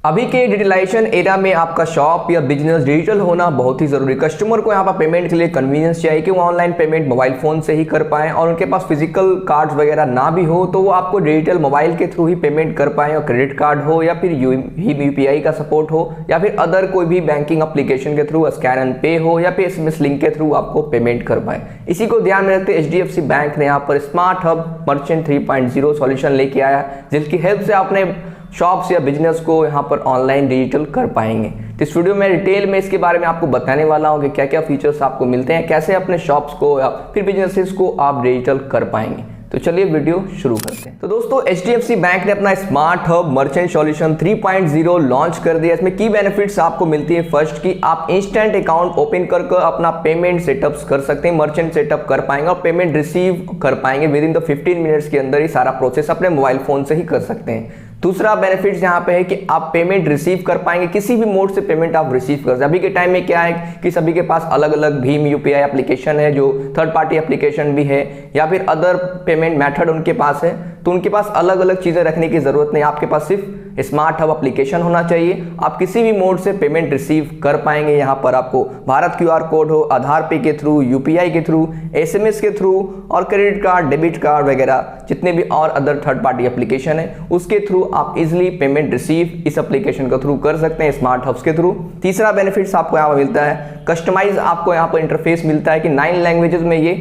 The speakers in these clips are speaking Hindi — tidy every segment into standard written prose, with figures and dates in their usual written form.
अभी के डिजिटलाइजेशन एरा में आपका शॉप या बिजनेस डिजिटल होना बहुत ही जरूरी। कस्टमर को यहाँ पर पेमेंट के लिए कन्वीनियंस चाहिए कि वो ऑनलाइन पेमेंट मोबाइल फोन से ही कर पाएं और उनके पास फिजिकल कार्ड्स वगैरह ना भी हो तो वो आपको डिजिटल मोबाइल के थ्रू ही पेमेंट कर पाएं, और क्रेडिट कार्ड हो या फिर यूपीआई का सपोर्ट हो या फिर अदर कोई भी बैंकिंग एप्लीकेशन के थ्रू स्कैन एंड पे हो या फिर एसएमएस लिंक के थ्रू आपको पेमेंट कर पाए। इसी को ध्यान में रखते एचडीएफसी बैंक ने यहाँ पर स्मार्ट हब मर्चेंट 3.0 सॉल्यूशन लेके आया, जिसकी हेल्प से आपने शॉप्स या बिजनेस को यहाँ पर ऑनलाइन डिजिटल कर पाएंगे। तो इस वीडियो में डिटेल में इसके बारे में आपको बताने वाला हूँ कि क्या क्या फीचर्स आपको मिलते हैं, कैसे अपने शॉप्स को या फिर बिजनेसेस को आप डिजिटल कर पाएंगे। तो चलिए वीडियो शुरू करते हैं। तो दोस्तों एचडीएफसी बैंक ने अपना smart hub merchant solution 3.0 launch कर दिया। इसमें की बेनिफिट्स आपको मिलती है। फर्स्ट की आप इंस्टेंट अकाउंट ओपन कर अपना पेमेंट सेटअप्स कर सकते हैं, मर्चेंट सेटअप कर पाएंगे और पेमेंट रिसीव कर पाएंगे विद इन द 15 मिनट्स के अंदर ही सारा प्रोसेस अपने मोबाइल फोन से ही कर सकते हैं। दूसरा बेनिफिट्स यहाँ पे है कि आप पेमेंट रिसीव कर पाएंगे, किसी भी मोड से पेमेंट आप रिसीव कर सकते हैं। अभी के टाइम में क्या है कि सभी के पास अलग अलग भीम यूपीआई एप्लीकेशन है, जो थर्ड पार्टी एप्लीकेशन भी है, या फिर अदर पेमेंट मेथड उनके पास है, तो उनके पास अलग अलग चीजें रखने की जरूरत नहीं। आपके पास सिर्फ स्मार्ट हब एप्लीकेशन होना चाहिए, आप किसी भी मोड से पेमेंट रिसीव कर पाएंगे। यहाँ पर आपको भारत क्यूआर कोड हो, आधार पे के थ्रू, यूपीआई के थ्रू, एसएमएस के थ्रू और क्रेडिट कार्ड, डेबिट कार्ड वगैरह जितने भी और अदर थर्ड पार्टी एप्लीकेशन है उसके थ्रू आप इजिली पेमेंट रिसीव इस एप्लीकेशन के थ्रू कर सकते हैं, स्मार्ट हब्स के थ्रू। तीसरा बेनिफिट्स आपको यहाँ पर मिलता है कस्टमाइज, आपको यहाँ पर इंटरफेस मिलता है कि 9 लैंग्वेजेस में ये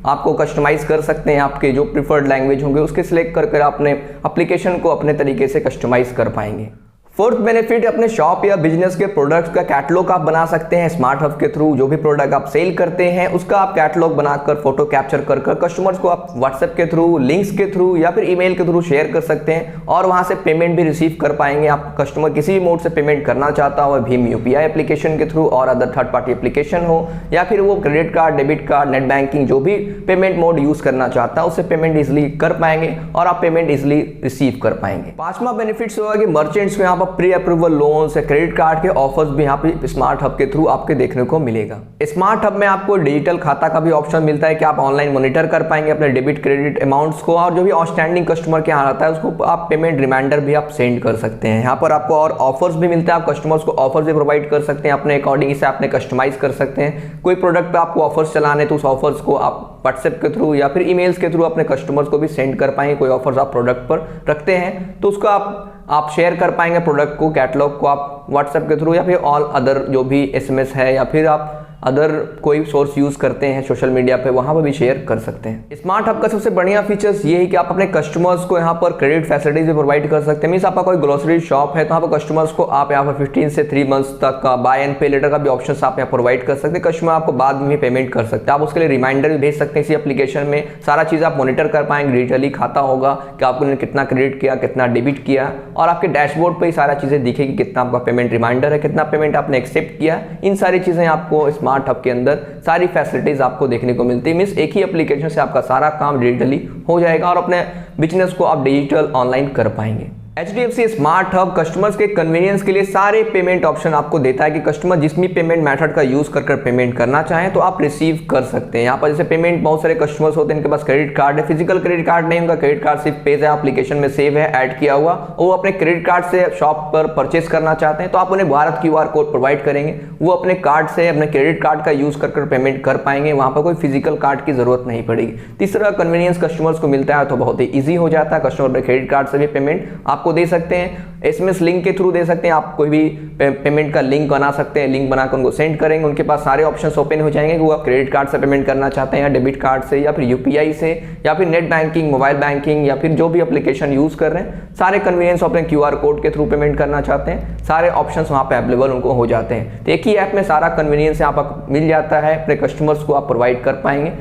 आपको कस्टमाइज कर सकते हैं। आपके जो प्रिफर्ड लैंग्वेज होंगे उसके सिलेक्ट कर अपने एप्लीकेशन को अपने तरीके से कस्टमाइज कर पाएंगे। फोर्थ बेनिफिट, अपने शॉप या बिजनेस के प्रोडक्ट्स का कैटलॉग आप बना सकते हैं स्मार्ट हब के थ्रू। जो भी प्रोडक्ट आप सेल करते हैं उसका आप कैटलॉग बनाकर फोटो कैप्चर कर कस्टमर्स को आप व्हाट्सएप के थ्रू, लिंक्स के थ्रू या फिर ईमेल के थ्रू शेयर कर सकते हैं और वहां से पेमेंट भी रिसीव कर पाएंगे। आप कस्टमर किसी भी मोड से पेमेंट करना चाहता हो, भीम यूपीआई एप्लीकेशन के थ्रू और अदर थर्ड पार्टी एप्लीकेशन हो या फिर वो credit card, debit card, net banking, जो भी पेमेंट मोड यूज करना चाहता है उससे पेमेंट इजिली कर पाएंगे और आप पेमेंट इजिली रिसीव कर पाएंगे। पांचवा बेनिफिट्स होगा कि मर्चेंट्स को यहाँ पर प्री अप्रूवल लोन्स या क्रेडिट कार्ड के ऑफर्स भी यहाँ पे स्मार्ट हब के थ्रू आपके देखने को मिलेगा। स्मार्ट हब में आपको डिजिटल खाता का भी ऑप्शन मिलता है कि आप ऑनलाइन मॉनिटर कर पाएंगे अपने डेबिट क्रेडिट अमाउंट्स को, और जो भी आउटस्टैंडिंग कस्टमर के यहाँ आता है उसको आप पेमेंट रिमाइंडर भी आप सेंड कर सकते हैं। यहाँ पर आपको और ऑफर्स भी मिलता है, आप कस्टमर्स को ऑफर्स भी प्रोवाइड कर सकते हैं अपने अकॉर्डिंग, इसे आपने कस्टमाइज कर सकते हैं। कोई प्रोडक्ट पे आपको ऑफर्स चलाने तो उस ऑफर्स को आप व्हाट्सएप के थ्रू या फिर ईमेल्स के थ्रू अपने कस्टमर्स को भी सेंड कर पाएंगे। कोई ऑफर्स आप प्रोडक्ट पर रखते हैं तो उसको आप शेयर कर पाएंगे प्रोडक्ट को, कैटलॉग को आप व्हाट्सएप के थ्रू या फिर ऑल अदर जो भी एसएमएस है या फिर आप अदर कोई सोर्स यूज करते हैं सोशल मीडिया पे, वहां पर भी शेयर कर सकते हैं। स्मार्ट हब का सबसे बढ़िया फीचर्स ये है कि आप अपने कस्टमर्स को यहाँ पर क्रेडिट फैसिलिटीज भी प्रोवाइड कर सकते हैं। मीन्स आपका कोई ग्रोसरी शॉप है तो यहाँ पर कस्टमर्स को आप यहाँ पर 15 से 3 मंथ्स तक का बाय एंड पे लेटर का भी ऑप्शन आप यहाँ प्रोवाइड कर सकते हैं। कस्टमर आपको बाद में पेमेंट कर सकते हैं, आप उसके लिए रिमाइंडर भी भेज सकते हैं। इसी एप्लीकेशन में सारा चीज आप मॉनिटर कर पाएंगे, डिजिटली खाता होगा कि आपने कितना क्रेडिट किया, कितना डेबिट किया, और आपके डैशबोर्ड पर ही सारा चीजें दिखेगी, कितना आपका पेमेंट रिमाइंडर है, कितना पेमेंट आपने एक्सेप्ट किया। इन सारी चीजें आपको स्मार्ट हब के अंदर सारी फैसिलिटीज आपको देखने को मिलती है। मींस एक ही एप्लीकेशन से आपका सारा काम डिजिटली हो जाएगा और अपने बिजनेस को आप डिजिटल ऑनलाइन कर पाएंगे। एचडीएफसी स्मार्ट हब कस्टमर्स के कन्वीनियंस के लिए सारे पेमेंट ऑप्शन आपको देता है कि कस्टमर जिस भी पेमेंट मेथड का यूज कर पेमेंट करना चाहें तो आप रिसीव कर सकते हैं। यहाँ पर जैसे पेमेंट बहुत सारे कस्टमर्स होते हैं इनके पास क्रेडिट कार्ड है, फिजिकल क्रेडिट कार्ड नहीं, उनका क्रेडिट कार्ड सिर्फ पेज है, एप्लीकेशन में सेव है, ऐड किया हुआ, वो अपने क्रेडिट कार्ड से शॉप पर परचेस करना चाहते हैं तो आप उन्हें भारत क्यूआर कोड प्रोवाइड करेंगे, वो अपने कार्ड से अपने क्रेडिट कार्ड का यूज कर पेमेंट कर पाएंगे, वहां पर कोई फिजिकल कार्ड की जरूरत नहीं पड़ेगी। तीसरा कन्वीनियंस कस्टमर्स को मिलता है तो बहुत ही ईजी हो जाता है, कस्टमर अपने क्रेडिट कार्ड से भी पेमेंट आपको दे सकते हैं, एसएमएस लिंक के थ्रू दे सकते हैं। आप कोई भी पेमेंट का लिंक बना सकते हैं, लिंक बनाकर उनको सेंड करेंगे, उनके पास सारे ऑप्शंस ओपन हो जाएंगे कि वो आप क्रेडिट कार्ड से पेमेंट करना चाहते हैं या डेबिट कार्ड से या फिर यूपीआई से या फिर नेट बैंकिंग, मोबाइल बैंकिंग या फिर जो भी एप्लीकेशन यूज कर रहे हैं, सारे कन्वीनियंस अपने क्यूआर कोड के थ्रू पेमेंट करना चाहते हैं, सारे ऑप्शंस वहां पे अवेलेबल उनको हो जाते हैं। तो एक ही ऐप में सारा कन्वीनियंस यहाँ पर मिल जाता है, अपने कस्टमर्स को आप प्रोवाइड कर पाएंगे।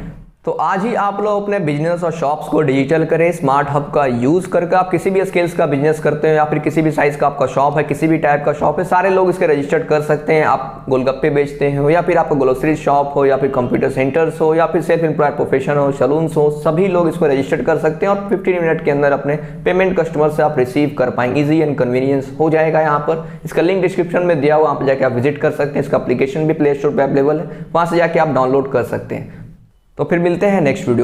तो आज ही आप लोग अपने बिजनेस और शॉप्स को डिजिटल करें स्मार्ट हब का यूज करके। आप किसी भी स्केल्स का बिजनेस करते हैं या फिर किसी भी साइज का आपका शॉप है, किसी भी टाइप का शॉप है, सारे लोग इसके रजिस्टर्ड कर सकते हैं। आप गोलगप्पे बेचते हो या फिर आपका ग्रोसरी शॉप हो या फिर कंप्यूटर सेंटर्स हो या फिर सेल्फ एम्प्लॉयड प्रोफेशन हो, सलून्स हो, सभी लोग इसको रजिस्टर्ड कर सकते हैं और 15 मिनट के अंदर अपने पेमेंट कस्टमर से आप रिसीव कर पाएंगे। ईजी एंड कन्वीनियंस हो जाएगा। यहाँ पर इसका लिंक डिस्क्रिप्शन में दिया हुआ, वहाँ पर जाकर आप विजिट कर सकते हैं। इसका एप्लीकेशन भी प्ले स्टोर पर अवेलेबल है, वहाँ से जाके आप डाउनलोड कर सकते हैं। तो फिर मिलते हैं नेक्स्ट वीडियो।